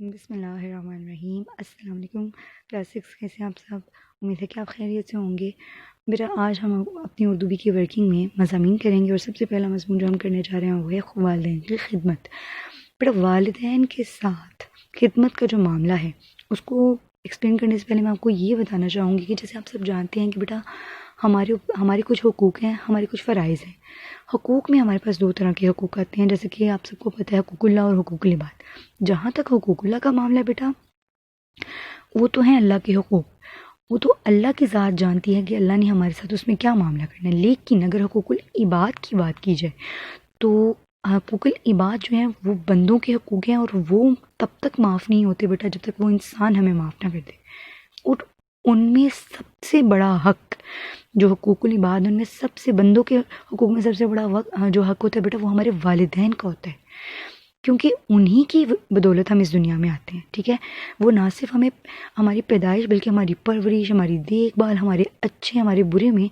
بسم اللہ الرحمن الرحیم۔ السلام علیکم کلاس 6 کیسے ہیں آپ سب؟ امید ہے کہ آپ خیریت سے ہوں گے۔ بیٹا آج ہم اپنی اردو بی کی ورکنگ میں مضامین کریں گے، اور سب سے پہلا مضمون جو ہم کرنے جا رہے ہیں وہ ہے والدین کی خدمت۔ بیٹا والدین کے ساتھ خدمت کا جو معاملہ ہے اس کو ایکسپلین کرنے سے پہلے میں آپ کو یہ بتانا چاہوں گی کہ جیسے آپ سب جانتے ہیں کہ بیٹا ہمارے کچھ حقوق ہیں، ہمارے کچھ فرائض ہیں۔ حقوق میں ہمارے پاس 2 طرح کے حقوق آتے ہیں، جیسے کہ آپ سب کو پتہ ہے حقوق اللہ اور حقوق العباد۔ جہاں تک حقوق اللہ کا معاملہ ہے بیٹا، وہ تو ہیں اللہ کے حقوق، وہ تو اللہ کی ذات جانتی ہے کہ اللہ نے ہمارے ساتھ اس میں کیا معاملہ کرنا ہے۔ لیکن اگر حقوق العباد کی بات کی جائے تو حقوق العباد جو ہیں وہ بندوں کے حقوق ہیں، اور وہ تب تک معاف نہیں ہوتے بیٹا جب تک وہ انسان ہمیں معاف نہ کر دے۔ اور ان میں سب سے بڑا حق جو حقوق العباد، ان میں سب سے بندوں کے حقوق میں سب سے بڑا جو حق ہوتا ہے بیٹا، وہ ہمارے والدین کا ہوتا ہے، کیونکہ انہی کی بدولت ہم اس دنیا میں آتے ہیں۔ ٹھیک ہے، وہ نہ صرف ہمیں ہماری پیدائش بلکہ ہماری پرورش، ہماری دیکھ بھال، ہمارے اچھے ہمارے برے میں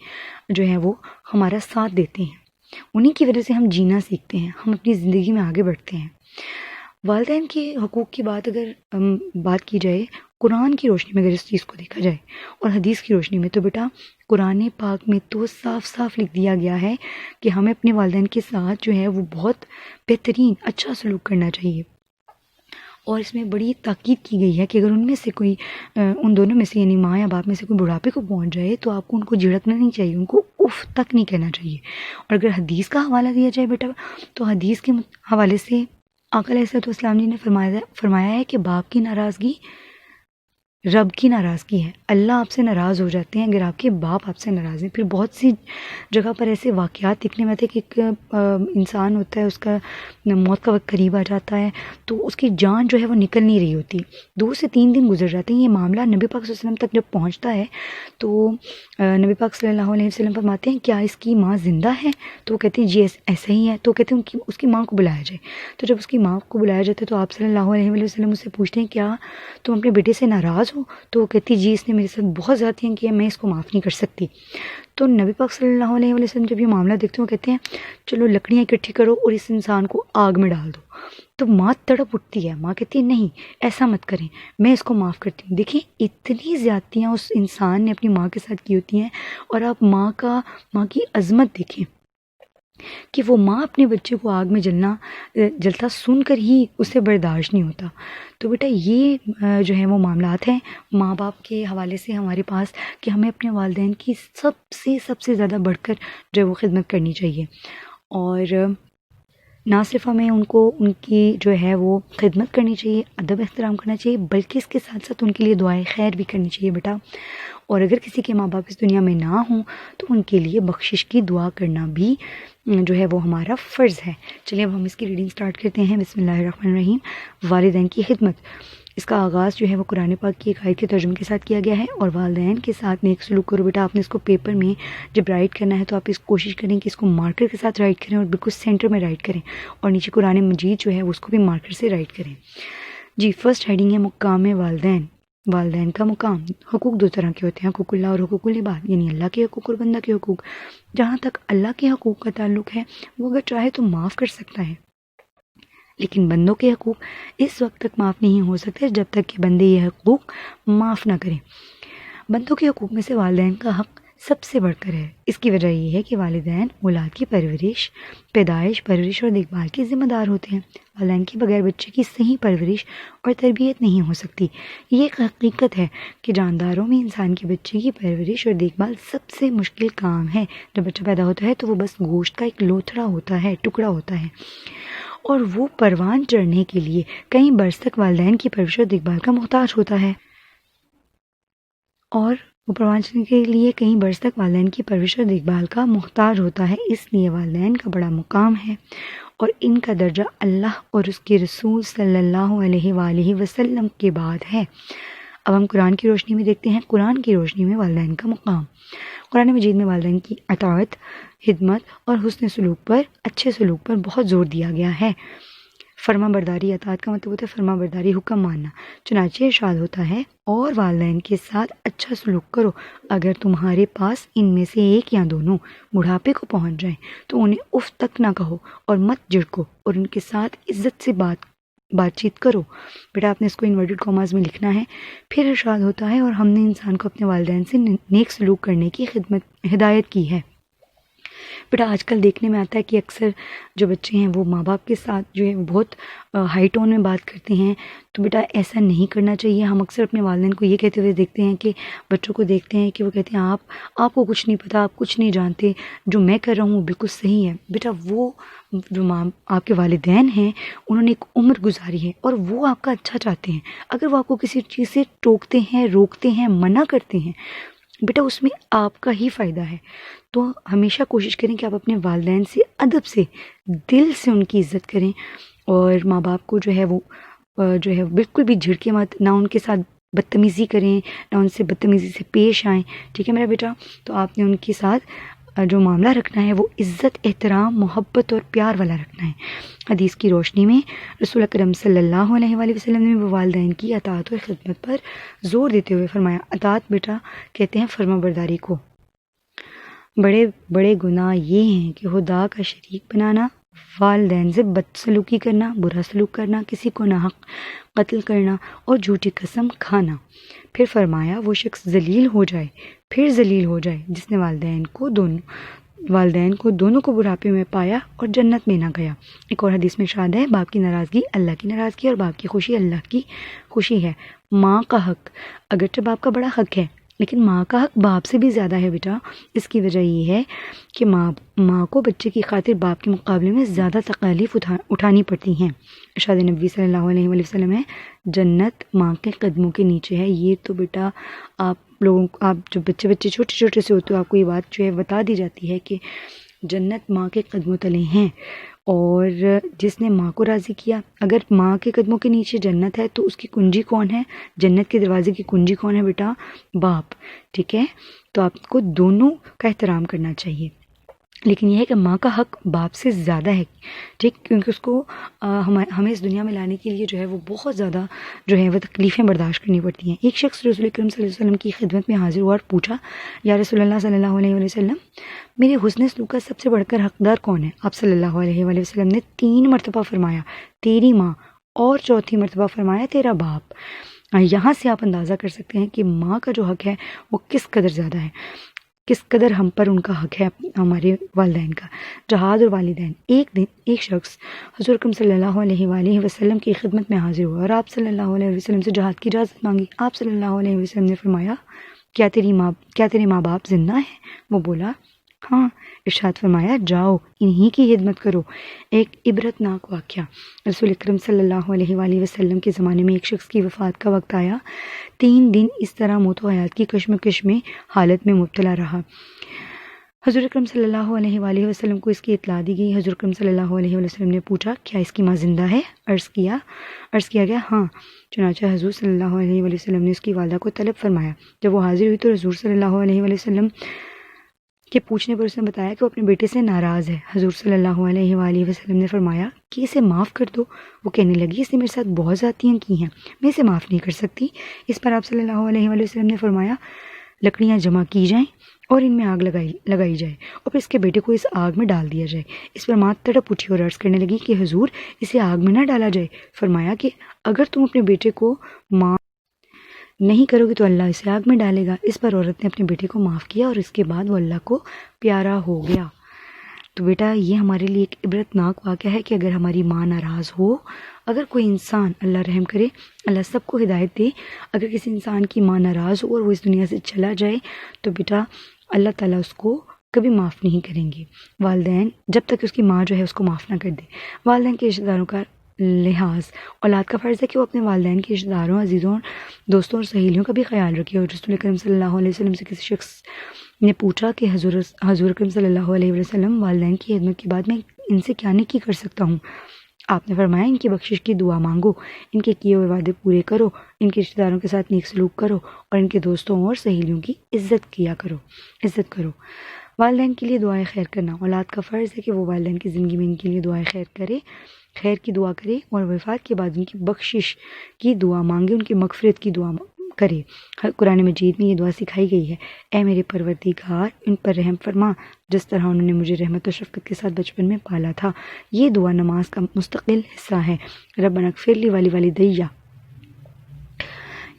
جو ہے وہ ہمارا ساتھ دیتے ہیں۔ انہی کی وجہ سے ہم جینا سیکھتے ہیں، ہم اپنی زندگی میں آگے بڑھتے ہیں۔ والدین کے حقوق کی بات اگر بات کی جائے قرآن کی روشنی میں، اگر اس چیز کو دیکھا جائے اور حدیث کی روشنی میں، تو بیٹا قرآن پاک میں تو صاف صاف لکھ دیا گیا ہے کہ ہمیں اپنے والدین کے ساتھ جو ہے وہ بہت بہترین اچھا سلوک کرنا چاہیے، اور اس میں بڑی تاکید کی گئی ہے کہ اگر ان میں سے کوئی ان دونوں میں سے یعنی ماں یا باپ میں سے کوئی بڑھاپے کو پہنچ جائے تو آپ کو ان کو جھڑکنا نہیں چاہیے، ان کو اف تک نہیں کہنا چاہیے۔ اور اگر حدیث کا حوالہ دیا جائے بیٹا تو حدیث کے حوالے سے آقا علیہ السلام جی نے فرمایا ہے کہ باپ کی ناراضگی رب کی ناراضگی ہے، اللہ آپ سے ناراض ہو جاتے ہیں اگر آپ کے باپ آپ سے ناراض ہیں۔ پھر بہت سی جگہ پر ایسے واقعات دیکھنے میں آتے ہیں کہ ایک انسان ہوتا ہے، اس کا موت کا وقت قریب آ جاتا ہے تو اس کی جان جو ہے وہ نکل نہیں رہی ہوتی، 2 سے 3 دن گزر جاتے ہیں۔ یہ معاملہ نبی پاک صلی اللہ علیہ وسلم تک جب پہنچتا ہے تو نبی پاک صلی اللہ علیہ وسلم فرماتے ہیں کیا اس کی ماں زندہ ہے؟ تو وہ کہتے ہیں جی ایسا ہی ہے۔ تو کہتے ہیں اس کی ماں کو بلایا جائے۔ تو جب اس کی ماں کو بلایا جاتا ہے تو آپ صلی اللہ علیہ وسلم اس سے پوچھتے ہیں کیا تم اپنے بیٹے سے ناراض ہو؟ تو وہ کہتی جی اس نے میرے ساتھ بہت زیادتیاں کی ہیں، میں اس کو معاف نہیں کر سکتی۔ تو نبی پاک صلی اللہ علیہ وسلم جب یہ معاملہ دیکھتے ہیں وہ کہتے ہیں چلو لکڑیاں اکٹھی کرو اور اس انسان کو آگ میں ڈال دو۔ تو ماں تڑپ اٹھتی ہے، ماں کہتی ہے نہیں ایسا مت کریں، میں اس کو معاف کرتی ہوں۔ دیکھیں اتنی زیادتیاں اس انسان نے اپنی ماں کے ساتھ کی ہوتی ہیں، اور آپ ماں کی عظمت دیکھیں کہ وہ ماں اپنے بچے کو آگ میں جلتا سن کر ہی اسے برداشت نہیں ہوتا۔ تو بیٹا یہ جو ہے وہ معاملات ہیں ماں باپ کے حوالے سے ہمارے پاس کہ ہمیں اپنے والدین کی سب سے زیادہ بڑھ کر جو ہے وہ خدمت کرنی چاہیے، اور نہ صرف ہمیں ان کی جو ہے وہ خدمت کرنی چاہیے، ادب احترام کرنا چاہیے، بلکہ اس کے ساتھ ساتھ ان کے لیے دعائیں خیر بھی کرنی چاہیے بیٹا۔ اور اگر کسی کے ماں باپ اس دنیا میں نہ ہوں تو ان کے لیے بخشش کی دعا کرنا بھی جو ہے وہ ہمارا فرض ہے۔ چلیے اب ہم اس کی ریڈنگ سٹارٹ کرتے ہیں۔ بسم اللہ الرحمن الرحیم۔ والدین کی خدمت، اس کا آغاز جو ہے وہ قرآن پاک کی ایک آیت کے ترجمے کے ساتھ کیا گیا ہے۔ اور والدین کے ساتھ نیک سلوک کرو بیٹا، آپ نے اس کو پیپر میں جب رائٹ کرنا ہے تو آپ اس کوشش کریں کہ اس کو مارکر کے ساتھ رائٹ کریں اور بالکل سینٹر میں رائٹ کریں، اور نیچے قرآن مجید جو ہے اس کو بھی مارکر سے رائٹ کریں۔ جی فرسٹ ہیڈنگ ہے مقام والدین، والدین کا مقام۔ حقوق 2 طرح کے ہوتے ہیں، حقوق اللہ اور حقوق العباد، یعنی اللہ کے حقوق اور بندہ کے حقوق۔ جہاں تک اللہ کے حقوق کا تعلق ہے وہ اگر چاہے تو معاف کر سکتا ہے، لیکن بندوں کے حقوق اس وقت تک معاف نہیں ہو سکتے جب تک کہ بندے یہ حقوق معاف نہ کریں۔ بندوں کے حقوق میں سے والدین کا حق سب سے بڑھ کر ہے۔ اس کی وجہ یہ ہے کہ والدین اولاد کی پیدائش پرورش اور دیکھ بھال کے ذمہ دار ہوتے ہیں۔ والدین کے بغیر بچے کی صحیح پرورش اور تربیت نہیں ہو سکتی۔ یہ ایک حقیقت ہے کہ جانداروں میں انسان کے بچے کی پرورش اور دیکھ بھال سب سے مشکل کام ہے۔ جب بچہ پیدا ہوتا ہے تو وہ بس گوشت کا ایک لوتھڑا ہوتا ہے، ٹکڑا ہوتا ہے، اور وہ پروان چڑھنے کے لیے کئی برس تک والدین کی پرورش اور دیکھ بھال کا محتاج ہوتا ہے، اس لیے والدین کا بڑا مقام ہے اور ان کا درجہ اللہ اور اس کے رسول صلی اللہ علیہ وآلہ وسلم کے بعد ہے۔ اب ہم قرآن کی روشنی میں دیکھتے ہیں، قرآن کی روشنی میں والدین کا مقام۔ قرآن مجید میں والدین کی اطاعت، خدمت اور حسن سلوک پر، اچھے سلوک پر بہت زور دیا گیا ہے۔ فرما برداری، اطاعت کا مطلب ہوتا ہے فرما برداری، حکم ماننا۔ چنانچہ ارشاد ہوتا ہے اور والدین کے ساتھ اچھا سلوک کرو، اگر تمہارے پاس ان میں سے ایک یا دونوں بڑھاپے کو پہنچ جائیں تو انہیں اف تک نہ کہو اور مت جھڑکو، اور ان کے ساتھ عزت سے بات بات چیت کرو. بیٹا آپ نے اس کو انورٹڈ کاماز میں لکھنا ہے. پھر ارشاد ہوتا ہے اور ہم نے انسان کو اپنے والدین سے نیک سلوک کرنے کی ہدایت کی ہے. بیٹا آج کل دیکھنے میں آتا ہے کہ اکثر جو بچے ہیں وہ ماں باپ کے ساتھ جو ہے وہ بہت ہائی ٹون میں بات کرتے ہیں. تو بیٹا ایسا نہیں کرنا چاہیے. ہم اکثر اپنے والدین کو یہ کہتے ہوئے دیکھتے ہیں کہ بچوں کو دیکھتے ہیں کہ وہ کہتے ہیں آپ کو کچھ نہیں پتہ, آپ کچھ نہیں جانتے, جو میں کر رہا ہوں وہ بالکل صحیح ہے. بیٹا وہ جو آپ کے والدین ہیں انہوں نے ایک عمر گزاری ہے اور وہ آپ کا اچھا چاہتے ہیں. اگر وہ آپ کو کسی چیز سے ٹوکتے ہیں, روکتے ہیں, منع کرتے ہیں, بیٹا اس میں آپ کا ہی فائدہ ہے. تو ہمیشہ کوشش کریں کہ آپ اپنے والدین سے ادب سے, دل سے ان کی عزت کریں. اور ماں باپ کو جو ہے وہ جو ہے بالکل بھی جھڑکے مت, نہ ان کے ساتھ بدتمیزی کریں, نہ ان سے بدتمیزی سے پیش آئیں. ٹھیک ہے میرا بیٹا. تو آپ نے ان کے ساتھ جو معاملہ رکھنا ہے وہ عزت, احترام, محبت اور پیار والا رکھنا ہے. حدیث کی روشنی میں رسول اکرم صلی اللہ علیہ وآلہ وسلم نے والدین کی اطاعت اور خدمت پر زور دیتے ہوئے فرمایا. اطاعت بیٹا کہتے ہیں فرما برداری کو. بڑے بڑے گناہ یہ ہیں کہ خدا کا شریک بنانا, والدین سے بد سلوکی کرنا, برا سلوک کرنا, کسی کو ناحق قتل کرنا اور جھوٹی قسم کھانا. پھر فرمایا وہ شخص ذلیل ہو جائے, پھر ذلیل ہو جائے جس نے والدین کو دونوں کو بڑھاپے میں پایا اور جنت میں نہ گیا. ایک اور حدیث میں ارشاد ہے باپ کی ناراضگی اللہ کی ناراضگی اور باپ کی خوشی اللہ کی خوشی ہے. ماں کا حق, اگرچہ باپ کا بڑا حق ہے لیکن ماں کا حق باپ سے بھی زیادہ ہے بیٹا. اس کی وجہ یہ ہے کہ ماں کو بچے کی خاطر باپ کے مقابلے میں زیادہ تکالیف اٹھانی پڑتی ہیں. ارشاد نبی صلی اللہ علیہ وآلہ وسلم ہے جنت ماں کے قدموں کے نیچے ہے. یہ تو بیٹا آپ جو بچے چھوٹے چھوٹے سے ہوتے ہو آپ کو یہ بات جو ہے بتا دی جاتی ہے کہ جنت ماں کے قدموں تلے ہیں. اور جس نے ماں کو راضی کیا, اگر ماں کے قدموں کے نیچے جنت ہے تو اس کی کنجی کون ہے, جنت کے دروازے کی کنجی کون ہے بیٹا, باپ. ٹھیک ہے. تو آپ کو دونوں کا احترام کرنا چاہیے, لیکن یہ ہے کہ ماں کا حق باپ سے زیادہ ہے. ٹھیک, کیونکہ اس کو ہمیں اس دنیا میں لانے کے لیے جو ہے وہ بہت زیادہ جو ہے وہ تکلیفیں برداشت کرنی پڑتی ہیں. ایک شخص رسول اکرم صلی اللہ علیہ وسلم کی خدمت میں حاضر ہوا اور پوچھا یا رسول اللہ صلی اللہ علیہ وسلم میرے حسن سلوک کا سب سے بڑھ کر حقدار کون ہے؟ آپ صلی اللہ علیہ وآلہ وسلم نے 3 مرتبہ فرمایا تیری ماں, اور 4تھی مرتبہ فرمایا تیرا باپ. یہاں سے آپ اندازہ کر سکتے ہیں کہ ماں کا جو حق ہے وہ کس قدر زیادہ ہے, کس قدر ہم پر ان کا حق ہے ہمارے والدین کا. جہاد اور والدین. ایک دن ایک شخص حضور اکرم صلی اللہ علیہ وآلہ وسلم کی خدمت میں حاضر ہوا اور آپ صلی اللہ علیہ وسلم سے جہاد کی اجازت مانگی. آپ صلی اللہ علیہ وسلم نے فرمایا کیا تیرے ماں باپ زندہ ہیں؟ وہ بولا ہاں. ارشاد فرمایا جاؤ انہی کی خدمت کرو. ایک عبرت ناک واقعہ. رسول اکرم صلی اللہ علیہ وآلہ وسلم کے زمانے میں ایک شخص کی وفات کا وقت آیا. 3 دن اس طرح موت و حیات کی کشمکش میں حالت میں مبتلا رہا. حضور اکرم صلی اللہ علیہ وآلہ وسلم کو اس کی اطلاع دی گئی. حضور اکرم صلی اللہ علیہ وسلم نے پوچھا کیا اس کی ماں زندہ ہے؟ عرض کیا گیا ہاں. چنانچہ حضور صلی اللہ علیہ وآلہ وسلم نے اس کی والدہ کو طلب فرمایا. جب وہ حاضر ہوئی تو حضور صلی اللہ علیہ وآلہ وسلم کے پوچھنے پر اس نے بتایا کہ وہ اپنے بیٹے سے ناراض ہے. حضور صلی اللہ علیہ وآلہ وسلم نے فرمایا کہ اسے معاف کر دو. وہ کہنے لگی اس نے میرے ساتھ بہت زیادتیاں کی ہیں, میں اسے معاف نہیں کر سکتی. اس پر آپ صلی اللہ علیہ وآلہ وسلم نے فرمایا لکڑیاں جمع کی جائیں اور ان میں آگ لگائی جائے اور پھر اس کے بیٹے کو اس آگ میں ڈال دیا جائے. اس پر ماں تڑپ اٹھی اور عرض کرنے لگی کہ حضور اسے آگ میں نہ ڈالا جائے. فرمایا کہ اگر تم اپنے بیٹے کو معاف نہیں کرو گے تو اللہ اسے آگ میں ڈالے گا. اس پر عورت نے اپنے بیٹے کو معاف کیا اور اس کے بعد وہ اللہ کو پیارا ہو گیا. تو بیٹا یہ ہمارے لیے ایک عبرت ناک واقعہ ہے کہ اگر ہماری ماں ناراض ہو, اگر کوئی انسان, اللہ رحم کرے, اللہ سب کو ہدایت دے, اگر کسی انسان کی ماں ناراض ہو اور وہ اس دنیا سے چلا جائے تو بیٹا اللہ تعالیٰ اس کو کبھی معاف نہیں کریں گے. والدین جب تک اس کی ماں جو ہے اس کو معاف نہ کر دے. والدین کے رشتہ داروں کا لحاظ. اولاد کا فرض ہے کہ وہ اپنے والدین کے رشتہ داروں, عزیزوں, دوستوں اور سہیلیوں کا بھی خیال رکھے. اور رسول اکرم صلی اللہ علیہ وسلم سے کسی شخص نے پوچھا کہ حضور اکرم صلی اللہ علیہ وسلم والدین کی خدمت کے بعد میں ان سے کیا نیکی کر سکتا ہوں؟ آپ نے فرمایا ان کی بخشش کی دعا مانگو, ان کے کیے ہوئے وعدے پورے کرو, ان کے رشتہ داروں کے ساتھ نیک سلوک کرو اور ان کے دوستوں اور سہیلیوں کی عزت کرو. والدین کے لیے دعائیں خیر کرنا. اولاد کا فرض ہے کہ وہ والدین کی زندگی میں ان کے لیے دعائیں خیر کی دعا کرے اور وفات کے بعد ان کی بخشش کی دعا مانگے, ان کی مغفرت کی دعا کرے۔ قرآن مجید میں یہ دعا سکھائی گئی ہے، اے میرے پروردگار ان پر رحم فرما جس طرح انہوں نے مجھے رحمت و شفقت کے ساتھ بچپن میں پالا تھا۔ یہ دعا نماز کا مستقل حصہ ہے۔ ربنا اغفر لی ولوالدیّ،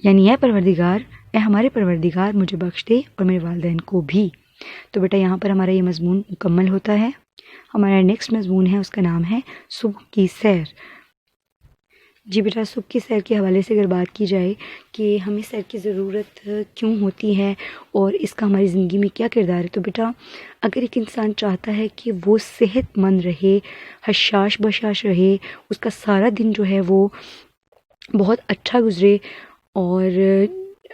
یعنی اے ہمارے پروردگار مجھے بخش دے اور میرے والدین کو بھی۔ تو بیٹا یہاں پر ہمارا یہ مضمون مکمل ہوتا ہے۔ ہمارا نیکسٹ مضمون ہے، اس کا نام ہے صبح کی سیر۔ جی بیٹا، صبح کی سیر کے حوالے سے اگر بات کی جائے کہ ہمیں سیر کی ضرورت کیوں ہوتی ہے اور اس کا ہماری زندگی میں کیا کردار ہے، تو بیٹا اگر ایک انسان چاہتا ہے کہ وہ صحت مند رہے، حشاش بشاش رہے، اس کا سارا دن جو ہے وہ بہت اچھا گزرے، اور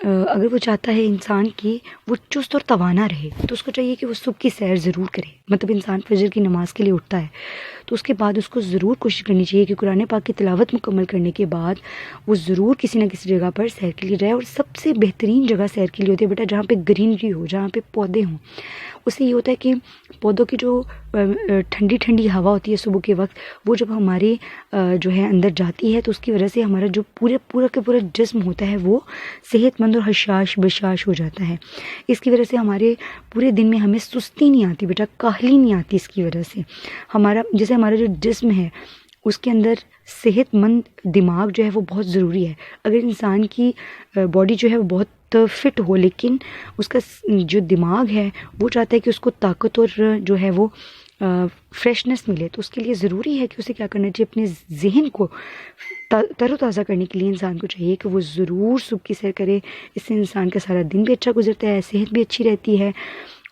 اگر وہ چاہتا ہے انسان کی وہ چست اور توانا رہے، تو اس کو چاہیے کہ وہ صبح کی سیر ضرور کرے۔ مطلب انسان فجر کی نماز کے لیے اٹھتا ہے تو اس کے بعد اس کو ضرور کوشش کرنی چاہیے کہ قرآن پاک کی تلاوت مکمل کرنے کے بعد وہ ضرور کسی نہ کسی جگہ پر سیر کے لیے جائے۔ اور سب سے بہترین جگہ سیر کے لیے ہوتی ہے بیٹا جہاں پہ گرینری ہو، جہاں پہ پودے ہوں۔ اس سے یہ ہوتا ہے کہ پودوں کی جو ٹھنڈی ٹھنڈی ہوا ہوتی ہے صبح کے وقت، وہ جب ہمارے جو ہے اندر جاتی ہے تو اس کی وجہ سے ہمارا جو پورا کا پورا جسم ہوتا ہے وہ صحت مند اور حشاش بشاش ہو جاتا ہے۔ اس کی وجہ سے ہمارے پورے دن میں ہمیں سستی نہیں آتی بیٹا، کاہلی نہیں آتی۔ اس کی وجہ سے ہمارا جو جسم ہے اس کے اندر صحت مند دماغ جو ہے وہ بہت ضروری ہے۔ اگر انسان کی باڈی جو ہے وہ بہت فٹ ہو لیکن اس کا جو دماغ ہے وہ چاہتا ہے کہ اس کو طاقت اور جو ہے وہ فریشنس ملے، تو اس کے لیے ضروری ہے کہ اسے کیا کرنا چاہیے، اپنے ذہن کو تر و تازہ کرنے کے لیے انسان کو چاہیے کہ وہ ضرور صبح کی سیر کرے۔ اس سے انسان کا سارا دن بھی اچھا گزرتا ہے، صحت بھی اچھی رہتی ہے،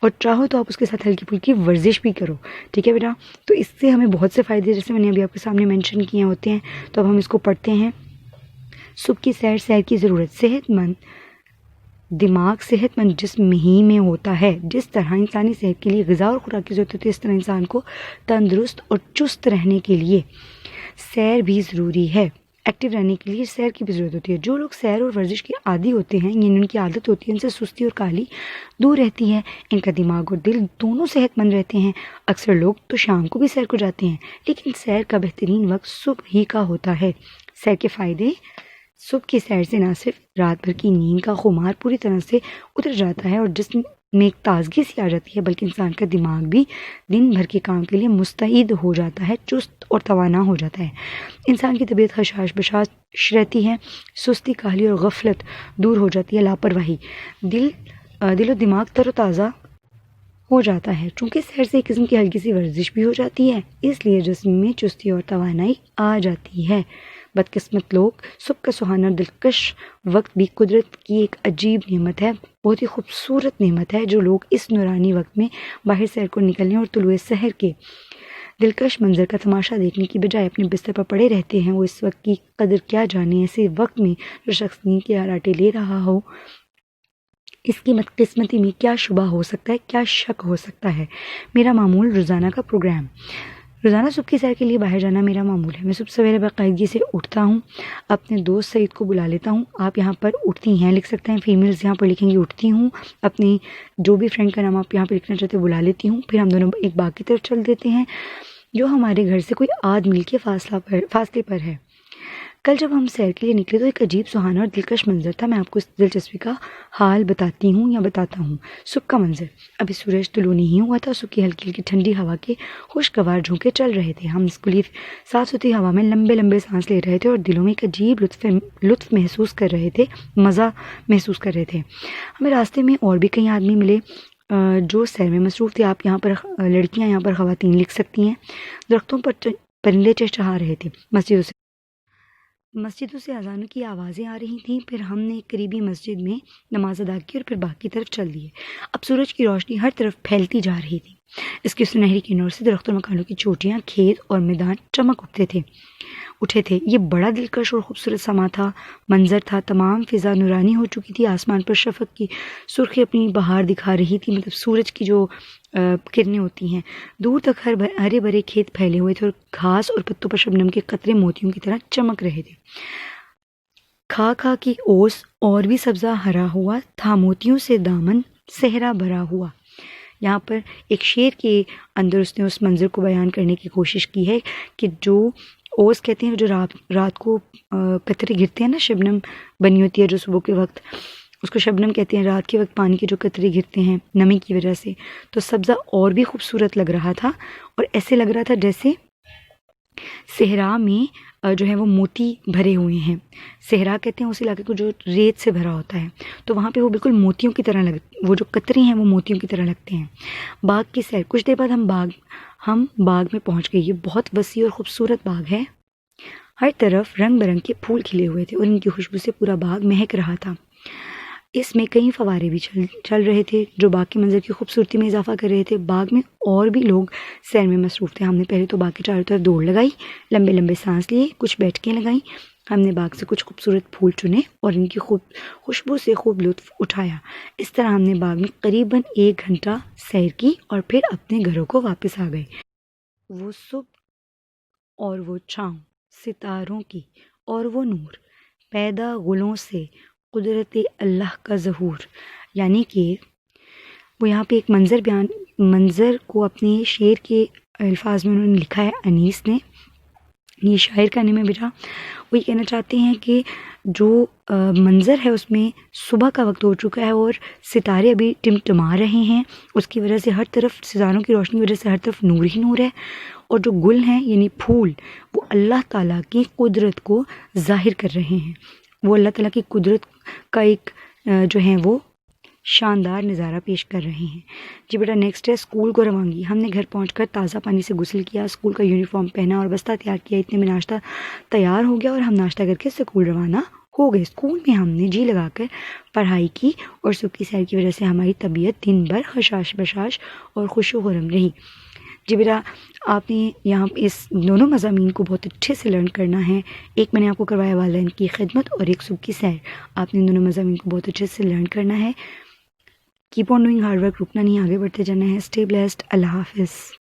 اور چاہو تو آپ اس کے ساتھ ہلکی پھلکی ورزش بھی کرو، ٹھیک ہے بیٹا۔ تو اس سے ہمیں بہت سے فائدے جیسے میں نے ابھی آپ کے سامنے مینشن کیے ہوتے ہیں، تو اب ہم اس کو پڑھتے ہیں۔ صبح کی سیر کی ضرورت، صحت مند دماغ صحت مند جسم ہی میں ہوتا ہے۔ جس طرح انسانی صحت کے لیے غذا اور خوراک کی ضرورت ہوتی ہے، اس طرح انسان کو تندرست اور چست رہنے کے لیے سیر بھی ضروری ہے۔ ایکٹیو رہنے کے لیے سیر کی بھی ضرورت ہوتی ہے۔ جو لوگ سیر اور ورزش کے عادی ہوتے ہیں، یعنی ان کی عادت ہوتی ہے، ان سے سستی اور کاہلی دور رہتی ہے، ان کا دماغ اور دل دونوں صحت مند رہتے ہیں۔ اکثر لوگ تو شام کو بھی سیر کو جاتے ہیں، لیکن سیر کا بہترین وقت صبح ہی کا ہوتا ہے۔ سیر کے فائدے، صبح کی سیر سے نہ صرف رات بھر کی نیند کا خمار پوری طرح سے اتر جاتا ہے اور جسم میں ایک تازگی سی آ جاتی ہے، بلکہ انسان کا دماغ بھی دن بھر کے کام کے لیے مستعد ہو جاتا ہے، چست اور توانا ہو جاتا ہے۔ انسان کی طبیعت حشاش بشاش رہتی ہے، سستی کاہلی اور غفلت دور ہو جاتی ہے، لاپرواہی، دل و دماغ تر و تازہ ہو جاتا ہے۔ چونکہ سیر سے ایک قسم کی ہلکی سی ورزش بھی ہو جاتی ہے، اس لیے جسم میں چستی اور توانائی آ جاتی ہے۔ بدقسمت لوگ، صبح کا سہانا اور دلکش وقت بھی قدرت کی ایک عجیب نعمت ہے، بہت ہی خوبصورت نعمت ہے۔ جو لوگ اس نورانی وقت میں باہر سیر کو نکلنے اور طلوع سحر کے دلکش منظر کا تماشا دیکھنے کی بجائے اپنے بستر پر پڑے رہتے ہیں، وہ اس وقت کی قدر کیا جانے۔ ایسے وقت میں جو شخص نیند کے آراٹے لے رہا ہو، اس کی بدقسمتی میں کیا شبہ ہو سکتا ہے، کیا شک ہو سکتا ہے۔ میرا معمول روزانہ کا پروگرام، روزانہ صبح کی سیر کے لیے باہر جانا میرا معمول ہے۔ میں صبح سویرے باقاعدگی سے اٹھتا ہوں، اپنے دوست سعید کو بلا لیتا ہوں۔ آپ یہاں پر اٹھتی ہیں لکھ سکتے ہیں، فیمیلز یہاں پر لکھیں گی اٹھتی ہوں۔ اپنی جو بھی فرینڈ کا نام آپ یہاں پہ لکھنا چاہتے ہیں بلا لیتی ہوں، پھر ہم دونوں ایک باغ کی طرف چل دیتے ہیں جو ہمارے گھر سے کوئی آدھ میل کے فاصلے پر ہے۔ کل جب ہم سیر کے لیے نکلے تو ایک عجیب سہانا اور دلکش منظر تھا۔ میں آپ کو اس دلچسپی کا حال بتاتا ہوں۔ صبح کا منظر، ابھی سورج طلوع نہیں ہوا تھا، صبح کی ہلکی ہلکی ٹھنڈی ہوا کے خوشگوار جھونکے چل رہے تھے۔ ہم اسکولی صاف ستھری ہوا میں لمبے لمبے سانس لے رہے تھے اور دلوں میں ایک عجیب لطف محسوس کر رہے تھے، مزہ محسوس کر رہے تھے۔ ہمیں راستے میں اور بھی کئی آدمی ملے جو سیر میں مصروف تھے۔ آپ یہاں پر لڑکیاں، یہاں پر خواتین لکھ سکتی ہیں۔ درختوں پر پرندے چہچہا رہے تھے، مسجدوں سے اذانوں کی آوازیں آ رہی تھیں۔ پھر ہم نے قریبی مسجد میں نماز ادا کی اور پھر باغ کی طرف چل دیے۔ اب سورج کی روشنی ہر طرف پھیلتی جا رہی تھی، اس کی سنہری کرنوں سے درختوں اور مکانوں کی چوٹیاں، کھیت اور میدان چمک اٹھے تھے۔ یہ بڑا دلکش اور خوبصورت سما تھا، منظر تھا۔ تمام فضا نورانی ہو چکی تھی، آسمان پر شفق کی سرخی اپنی بہار دکھا رہی تھی، مطلب سورج کی جو کرنیں ہوتی ہیں۔ دور تک ہرے بھرے کھیت پھیلے ہوئے تھے اور گھاس اور پتوں پر شبنم کے قطرے موتیوں کی طرح چمک رہے تھے۔ کھا کی اوس اور بھی سبزہ ہرا ہوا تھا، موتیوں سے دامن صحرا بھرا ہوا۔ یہاں پر ایک شعر کے اندر اس نے اس منظر کو بیان کرنے کی کوشش کی ہے کہ جو اوس کہتے ہیں جو رات کو قطرے گرتے ہیں نا، شبنم بنی ہوتی ہے جو صبح کے وقت، اس کو شبنم کہتے ہیں. رات کے وقت پانی کے جو قطرے گرتے ہیں نمی کی وجہ سے، تو سبزہ اور بھی خوبصورت لگ رہا تھا، اور ایسے لگ رہا تھا جیسے صحرا میں جو ہے وہ موتی بھرے ہوئے ہیں. صحرا کہتے ہیں اس علاقے کو جو ریت سے بھرا ہوتا ہے، تو وہاں پہ وہ بالکل موتیوں کی طرح وہ جو قطرے ہیں وہ موتیوں کی طرح لگتے ہیں. باغ کی سیر، کچھ دیر بعد ہم باغ میں پہنچ گئے. یہ بہت وسیع اور خوبصورت باغ ہے، ہر طرف رنگ برنگ کے پھول کھلے ہوئے تھے اور ان کی خوشبو سے پورا باغ مہک رہا تھا. اس میں کئی فوارے بھی چل رہے تھے جو باغ کے منظر کی خوبصورتی میں اضافہ کر رہے تھے. باغ میں اور بھی لوگ سیر میں مصروف تھے. ہم نے پہلے تو باغ کے چاروں طرف دوڑ لگائی، لمبے لمبے سانس لیے، کچھ بیٹھکیں لگائیں. ہم نے باغ سے کچھ خوبصورت پھول چنے اور ان کی خوشبو سے خوب لطف اٹھایا. اس طرح ہم نے باغ میں قریباً 1 گھنٹہ سیر کی اور پھر اپنے گھروں کو واپس آ گئے. وہ صبح اور وہ چھاؤں، ستاروں کی اور وہ نور، پیدا گلوں سے قدرت اللہ کا ظہور. یعنی کہ وہ یہاں پہ ایک منظر کو اپنے شعر کے الفاظ میں انہوں نے لکھا ہے انیس نے. یہ شاعر کا نام ہے بیٹا. وہ یہ کہنا چاہتے ہیں کہ جو منظر ہے اس میں صبح کا وقت ہو چکا ہے اور ستارے ابھی ٹمٹما رہے ہیں، اس کی وجہ سے ہر طرف ستاروں کی روشنی کی وجہ سے ہر طرف نور ہی نور ہے. اور جو گل ہیں یعنی پھول، وہ اللہ تعالیٰ کی قدرت کو ظاہر کر رہے ہیں. وہ اللہ تعالیٰ کی قدرت کا ایک جو ہے وہ شاندار نظارہ پیش کر رہے ہیں. جی بیٹا نیکسٹ ہے اسکول کو روانگی. ہم نے گھر پہنچ کر تازہ پانی سے غسل کیا، اسکول کا یونیفارم پہنا اور بستہ تیار کیا. اتنے میں ناشتہ تیار ہو گیا اور ہم ناشتہ کر کے اسکول روانہ ہو گئے. اسکول میں ہم نے جی لگا کر پڑھائی کی اور صبح کی سیر کی وجہ سے ہماری طبیعت دن بھر خشاش بشاش اور خوش و خرم رہی. جی بیٹا آپ نے یہاں اس دونوں مضامین کو بہت اچھے سے لرن کرنا ہے. ایک میں نے آپ کو کروایا والدین کی خدمت اور ایک صبح کی سیر. آپ نے ان دونوں مضامین کو بہت اچھے سے لرن کرنا ہے. Keep on doing hard work, رکنا نہیں، آگے بڑھتے جانا ہے. Stay blessed. اللہ حافظ.